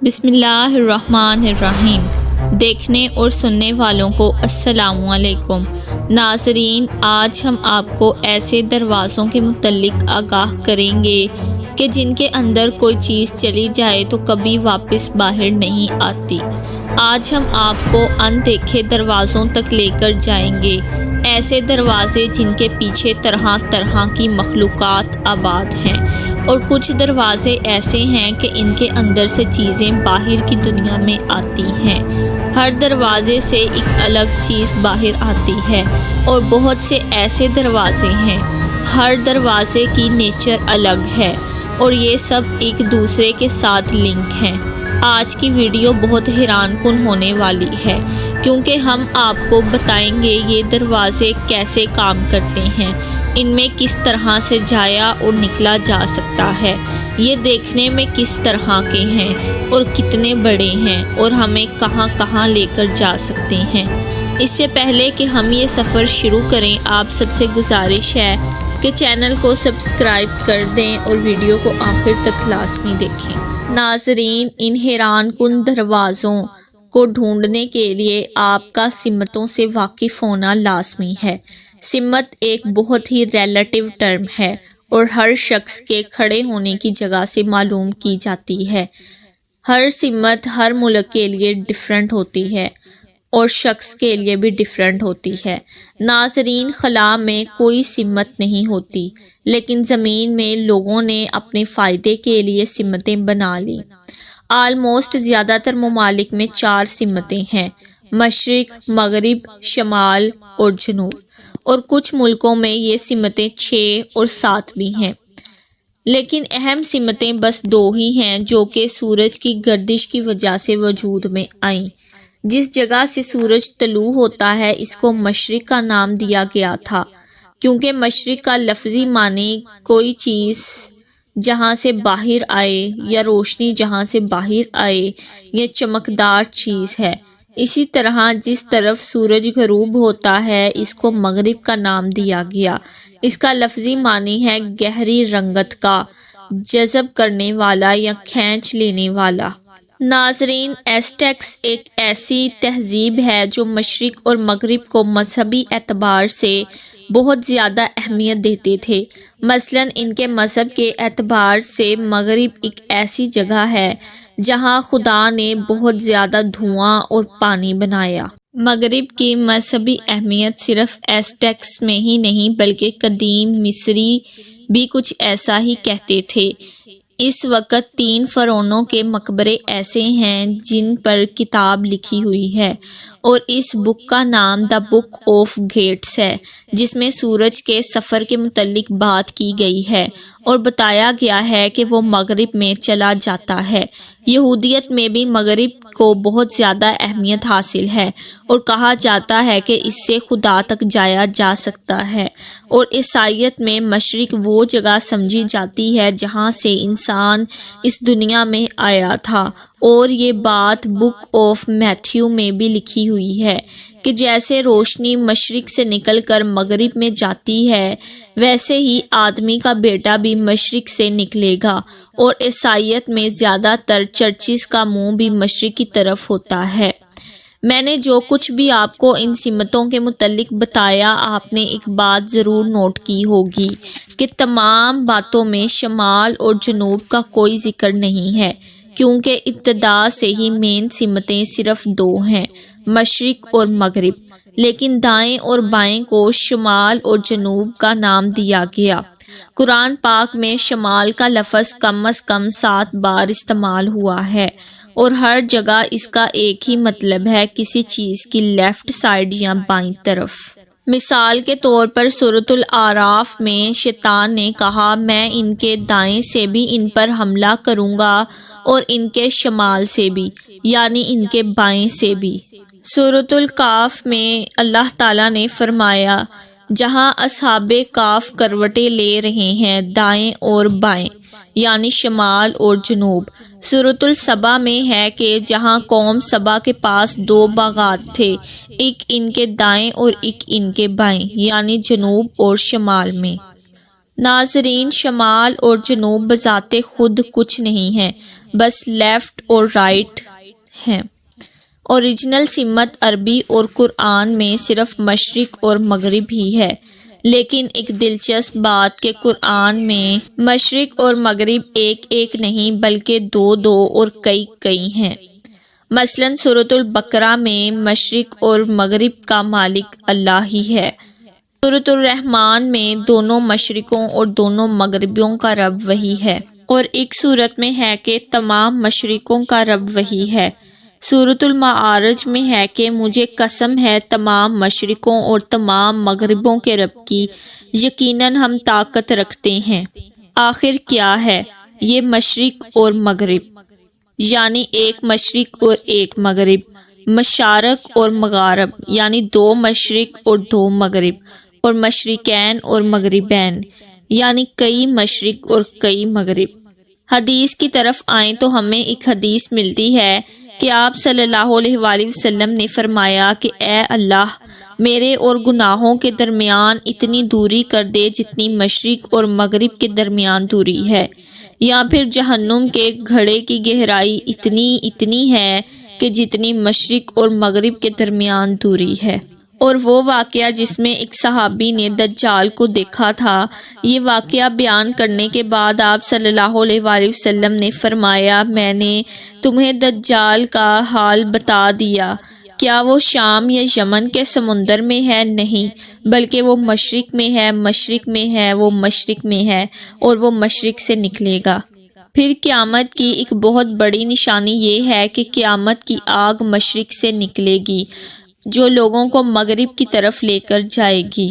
بسم اللہ الرحمن الرحیم۔ دیکھنے اور سننے والوں کو السلام علیکم۔ ناظرین، آج ہم آپ کو ایسے دروازوں کے متعلق آگاہ کریں گے کہ جن کے اندر کوئی چیز چلی جائے تو کبھی واپس باہر نہیں آتی۔ آج ہم آپ کو اندیکھے دروازوں تک لے کر جائیں گے، ایسے دروازے جن کے پیچھے طرح طرح کی مخلوقات آباد ہیں، اور کچھ دروازے ایسے ہیں کہ ان کے اندر سے چیزیں باہر کی دنیا میں آتی ہیں۔ ہر دروازے سے ایک الگ چیز باہر آتی ہے، اور بہت سے ایسے دروازے ہیں۔ ہر دروازے کی نیچر الگ ہے، اور یہ سب ایک دوسرے کے ساتھ لنک ہیں۔ آج کی ویڈیو بہت حیران کن ہونے والی ہے، کیونکہ ہم آپ کو بتائیں گے یہ دروازے کیسے کام کرتے ہیں، ان میں کس طرح سے جایا اور نکلا جا سکتا ہے، یہ دیکھنے میں کس طرح کے ہیں اور کتنے بڑے ہیں، اور ہمیں کہاں کہاں لے کر جا سکتے ہیں۔ اس سے پہلے کہ ہم یہ سفر شروع کریں، آپ سب سے گزارش ہے کہ چینل کو سبسکرائب کر دیں اور ویڈیو کو آخر تک لازمی دیکھیں۔ ناظرین، ان حیران کن دروازوں کو ڈھونڈنے کے لیے آپ کا سمتوں سے واقف ہونا لازمی ہے۔ سمت ایک بہت ہی ریلیٹیو ٹرم ہے اور ہر شخص کے کھڑے ہونے کی جگہ سے معلوم کی جاتی ہے۔ ہر سمت ہر ملک کے لیے ڈیفرنٹ ہوتی ہے اور شخص کے لیے بھی ڈیفرنٹ ہوتی ہے۔ ناظرین، خلا میں کوئی سمت نہیں ہوتی، لیکن زمین میں لوگوں نے اپنے فائدے کے لیے سمتیں بنا لیں۔ آلموسٹ زیادہ تر ممالک میں 4 سمتیں ہیں: مشرق، مغرب، شمال اور جنوب، اور کچھ ملکوں میں یہ سمتیں 6 اور 7 بھی ہیں۔ لیکن اہم سمتیں بس 2 ہی ہیں جو کہ سورج کی گردش کی وجہ سے وجود میں آئیں۔ جس جگہ سے سورج طلوع ہوتا ہے اس کو مشرق کا نام دیا گیا تھا، کیونکہ مشرق کا لفظی معنی کوئی چیز جہاں سے باہر آئے، یا روشنی جہاں سے باہر آئے، یا چمکدار چیز ہے۔ اسی طرح جس طرف سورج غروب ہوتا ہے اس کو مغرب کا نام دیا گیا۔ اس کا لفظی معنی ہے گہری رنگت کا، جذب کرنے والا یا کھینچ لینے والا۔ ناظرین، ایزٹیکس ایک ایسی تہذیب ہے جو مشرق اور مغرب کو مذہبی اعتبار سے بہت زیادہ اہمیت دیتے تھے۔ مثلاً ان کے مذہب کے اعتبار سے مغرب ایک ایسی جگہ ہے جہاں خدا نے بہت زیادہ دھواں اور پانی بنایا۔ مغرب کی مذہبی اہمیت صرف ایزٹیکس میں ہی نہیں بلکہ قدیم مصری بھی کچھ ایسا ہی کہتے تھے۔ اس وقت 3 فرعونوں کے مقبرے ایسے ہیں جن پر کتاب لکھی ہوئی ہے، اور اس بک کا نام دا بک آف گیٹس ہے، جس میں سورج کے سفر کے متعلق بات کی گئی ہے اور بتایا گیا ہے کہ وہ مغرب میں چلا جاتا ہے۔ یہودیت میں بھی مغرب کو بہت زیادہ اہمیت حاصل ہے، اور کہا جاتا ہے کہ اس سے خدا تک جایا جا سکتا ہے، اور عیسائیت میں مشرق وہ جگہ سمجھی جاتی ہے جہاں سے انسان اس دنیا میں آیا تھا، اور یہ بات بک آف میتھیو میں بھی لکھی ہوئی ہے کہ جیسے روشنی مشرق سے نکل کر مغرب میں جاتی ہے، ویسے ہی آدمی کا بیٹا بھی مشرق سے نکلے گا، اور عیسائیت میں زیادہ تر چرچز کا منہ بھی مشرق کی طرف ہوتا ہے۔ میں نے جو کچھ بھی آپ کو ان سمتوں کے متعلق بتایا، آپ نے ایک بات ضرور نوٹ کی ہوگی کہ تمام باتوں میں شمال اور جنوب کا کوئی ذکر نہیں ہے، کیونکہ ابتدا سے ہی مین سمتیں صرف 2 ہیں: مشرق اور مغرب۔ لیکن دائیں اور بائیں کو شمال اور جنوب کا نام دیا گیا۔ قرآن پاک میں شمال کا لفظ کم از کم 7 بار استعمال ہوا ہے، اور ہر جگہ اس کا ایک ہی مطلب ہے: کسی چیز کی لیفٹ سائیڈ یا بائیں طرف۔ مثال کے طور پر سورۃ الاعراف میں شیطان نے کہا، میں ان کے دائیں سے بھی ان پر حملہ کروں گا اور ان کے شمال سے بھی، یعنی ان کے بائیں سے بھی۔ سورۃ الکہف میں اللہ تعالیٰ نے فرمایا، جہاں اصحاب کہف کروٹیں لے رہے ہیں، دائیں اور بائیں، یعنی شمال اور جنوب۔ سورۃ السبا میں ہے کہ جہاں قوم سبا کے پاس 2 باغات تھے، ایک ان کے دائیں اور ایک ان کے بائیں، یعنی جنوب اور شمال میں۔ ناظرین، شمال اور جنوب بذات خود کچھ نہیں ہے، بس لیفٹ اور رائٹ ہیں۔ اوریجنل سمت عربی اور قرآن میں صرف مشرق اور مغرب ہی ہے، لیکن ایک دلچسپ بات کہ قرآن میں مشرق اور مغرب ایک ایک نہیں بلکہ دو دو اور کئی کئی ہیں۔ مثلاً سورۃ البقرہ میں مشرق اور مغرب کا مالک اللہ ہی ہے۔ سورۃ الرحمن میں دونوں مشرقوں اور دونوں مغربوں کا رب وہی ہے، اور ایک صورت میں ہے کہ تمام مشرقوں کا رب وہی ہے۔ سورۃ المعارج میں ہے کہ مجھے قسم ہے تمام مشرقوں اور تمام مغربوں کے رب کی، یقیناً ہم طاقت رکھتے ہیں۔ آخر کیا ہے یہ مشرق اور مغرب؟ یعنی ایک مشرق اور ایک مغرب، مشارق اور مغارب یعنی دو مشرق اور دو مغرب، اور مشرقین اور مغربین یعنی کئی مشرق اور کئی مغرب۔ حدیث کی طرف آئیں تو ہمیں ایک حدیث ملتی ہے کہ آپ صلی اللہ علیہ وآلہ وسلم نے فرمایا کہ اے اللہ، میرے اور گناہوں کے درمیان اتنی دوری کر دے جتنی مشرق اور مغرب کے درمیان دوری ہے، یا پھر جہنم کے گھڑے کی گہرائی اتنی ہے کہ جتنی مشرق اور مغرب کے درمیان دوری ہے۔ اور وہ واقعہ جس میں ایک صحابی نے دجال کو دیکھا تھا، یہ واقعہ بیان کرنے کے بعد آپ صلی اللہ علیہ وآلہ وسلم نے فرمایا، میں نے تمہیں دجال کا حال بتا دیا، کیا وہ شام یا یمن کے سمندر میں ہے؟ نہیں، بلکہ وہ مشرق میں ہے، مشرق میں ہے، وہ مشرق میں ہے، اور وہ مشرق سے نکلے گا۔ پھر قیامت کی ایک بہت بڑی نشانی یہ ہے کہ قیامت کی آگ مشرق سے نکلے گی جو لوگوں کو مغرب کی طرف لے کر جائے گی۔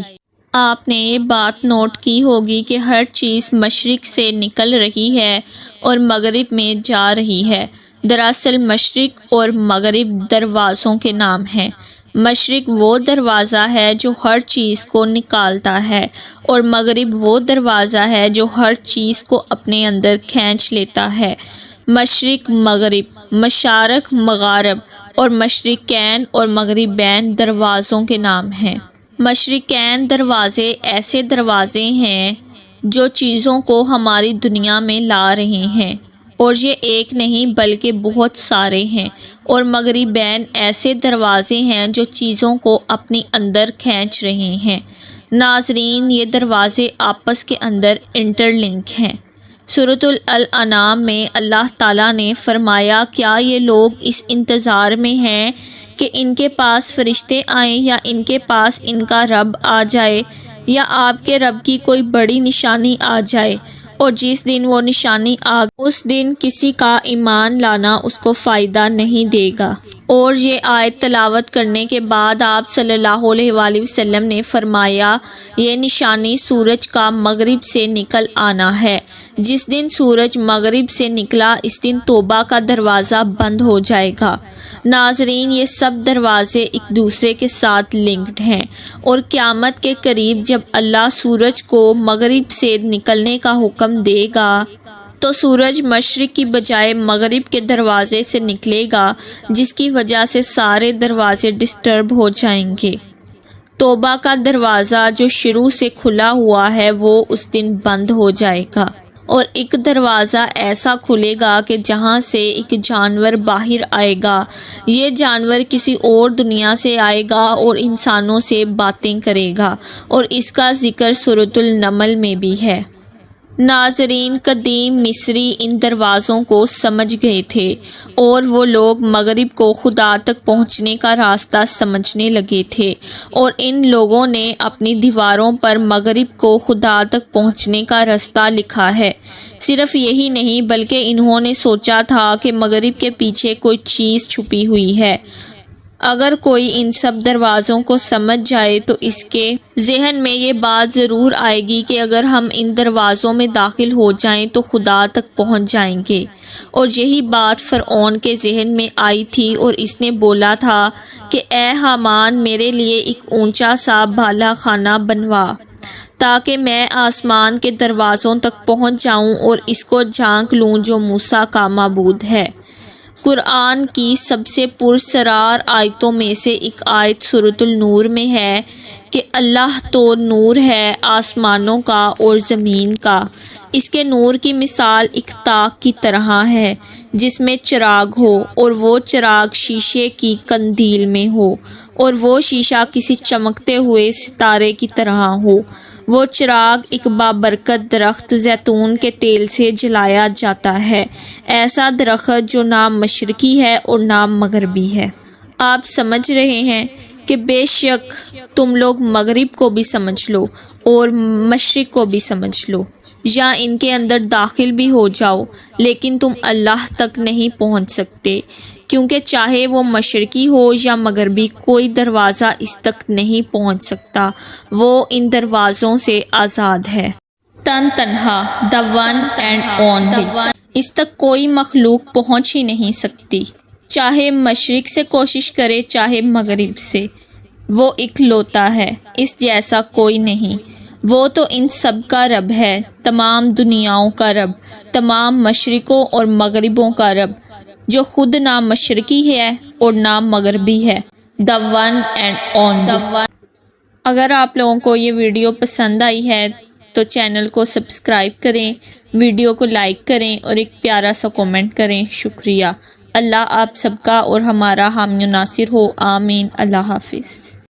آپ نے یہ بات نوٹ کی ہوگی کہ ہر چیز مشرق سے نکل رہی ہے اور مغرب میں جا رہی ہے۔ دراصل مشرق اور مغرب دروازوں کے نام ہیں۔ مشرق وہ دروازہ ہے جو ہر چیز کو نکالتا ہے، اور مغرب وہ دروازہ ہے جو ہر چیز کو اپنے اندر کھینچ لیتا ہے۔ مشرق مغرب، مشارق مغارب اور مشرقین اور مغربین دروازوں کے نام ہیں۔ مشرقین دروازے ایسے دروازے ہیں جو چیزوں کو ہماری دنیا میں لا رہے ہیں، اور یہ ایک نہیں بلکہ بہت سارے ہیں، اور مغربین ایسے دروازے ہیں جو چیزوں کو اپنی اندر کھینچ رہے ہیں۔ ناظرین، یہ دروازے آپس کے اندر انٹر لنک ہیں۔ سورۃ الانعام میں اللہ تعالیٰ نے فرمایا، کیا یہ لوگ اس انتظار میں ہیں کہ ان کے پاس فرشتے آئیں یا ان کے پاس ان کا رب آ جائے، یا آپ کے رب کی کوئی بڑی نشانی آ جائے؟ اور جس دن وہ نشانی آ گئی اس دن کسی کا ایمان لانا اس کو فائدہ نہیں دے گا۔ اور یہ آیت تلاوت کرنے کے بعد آپ صلی اللہ علیہ وآلہ وسلم نے فرمایا، یہ نشانی سورج کا مغرب سے نکل آنا ہے۔ جس دن سورج مغرب سے نکلا اس دن توبہ کا دروازہ بند ہو جائے گا۔ ناظرین، یہ سب دروازے ایک دوسرے کے ساتھ لنکڈ ہیں، اور قیامت کے قریب جب اللہ سورج کو مغرب سے نکلنے کا حکم دے گا تو سورج مشرق کی بجائے مغرب کے دروازے سے نکلے گا، جس کی وجہ سے سارے دروازے ڈسٹرب ہو جائیں گے۔ توبہ کا دروازہ جو شروع سے کھلا ہوا ہے وہ اس دن بند ہو جائے گا، اور ایک دروازہ ایسا کھلے گا کہ جہاں سے ایک جانور باہر آئے گا۔ یہ جانور کسی اور دنیا سے آئے گا اور انسانوں سے باتیں کرے گا، اور اس کا ذکر سورۃ النمل میں بھی ہے۔ ناظرین، قدیم مصری ان دروازوں کو سمجھ گئے تھے، اور وہ لوگ مغرب کو خدا تک پہنچنے کا راستہ سمجھنے لگے تھے، اور ان لوگوں نے اپنی دیواروں پر مغرب کو خدا تک پہنچنے کا راستہ لکھا ہے۔ صرف یہی نہیں بلکہ انہوں نے سوچا تھا کہ مغرب کے پیچھے کوئی چیز چھپی ہوئی ہے۔ اگر کوئی ان سب دروازوں کو سمجھ جائے تو اس کے ذہن میں یہ بات ضرور آئے گی کہ اگر ہم ان دروازوں میں داخل ہو جائیں تو خدا تک پہنچ جائیں گے۔ اور یہی بات فرعون کے ذہن میں آئی تھی، اور اس نے بولا تھا کہ اے حامان، میرے لیے ایک اونچا سا بالا خانہ بنوا تاکہ میں آسمان کے دروازوں تک پہنچ جاؤں اور اس کو جھانک لوں جو موسیٰ کا معبود ہے۔ قرآن کی سب سے پرسرار آیتوں میں سے ایک آیت سورۃ النور میں ہے کہ اللہ تو نور ہے آسمانوں کا اور زمین کا، اس کے نور کی مثال ایک تاک کی طرح ہے جس میں چراغ ہو اور وہ چراغ شیشے کی قندیل میں ہو اور وہ شیشہ کسی چمکتے ہوئے ستارے کی طرح ہو۔ وہ چراغ ایک بابرکت درخت زیتون کے تیل سے جلایا جاتا ہے، ایسا درخت جو نہ مشرقی ہے اور نہ مغربی ہے۔ آپ سمجھ رہے ہیں کہ بے شک تم لوگ مغرب کو بھی سمجھ لو اور مشرق کو بھی سمجھ لو، یا ان کے اندر داخل بھی ہو جاؤ، لیکن تم اللہ تک نہیں پہنچ سکتے، کیونکہ چاہے وہ مشرقی ہو یا مغربی، کوئی دروازہ اس تک نہیں پہنچ سکتا، وہ ان دروازوں سے آزاد ہے۔ تن تنہا، the one and only، اس تک کوئی مخلوق پہنچ ہی نہیں سکتی، چاہے مشرق سے کوشش کرے چاہے مغرب سے، وہ اکلوتا ہے، اس جیسا کوئی نہیں۔ وہ تو ان سب کا رب ہے، تمام دنیاؤں کا رب، تمام مشرقوں اور مغربوں کا رب، جو خود نہ مشرقی ہے اور نہ مغربی ہے، the one and only۔ اگر آپ لوگوں کو یہ ویڈیو پسند آئی ہے تو چینل کو سبسکرائب کریں، ویڈیو کو لائک کریں اور ایک پیارا سا کومنٹ کریں۔ شکریہ۔ اللہ آپ سب کا اور ہمارا حامی و ناصر ہو، آمین۔ اللہ حافظ۔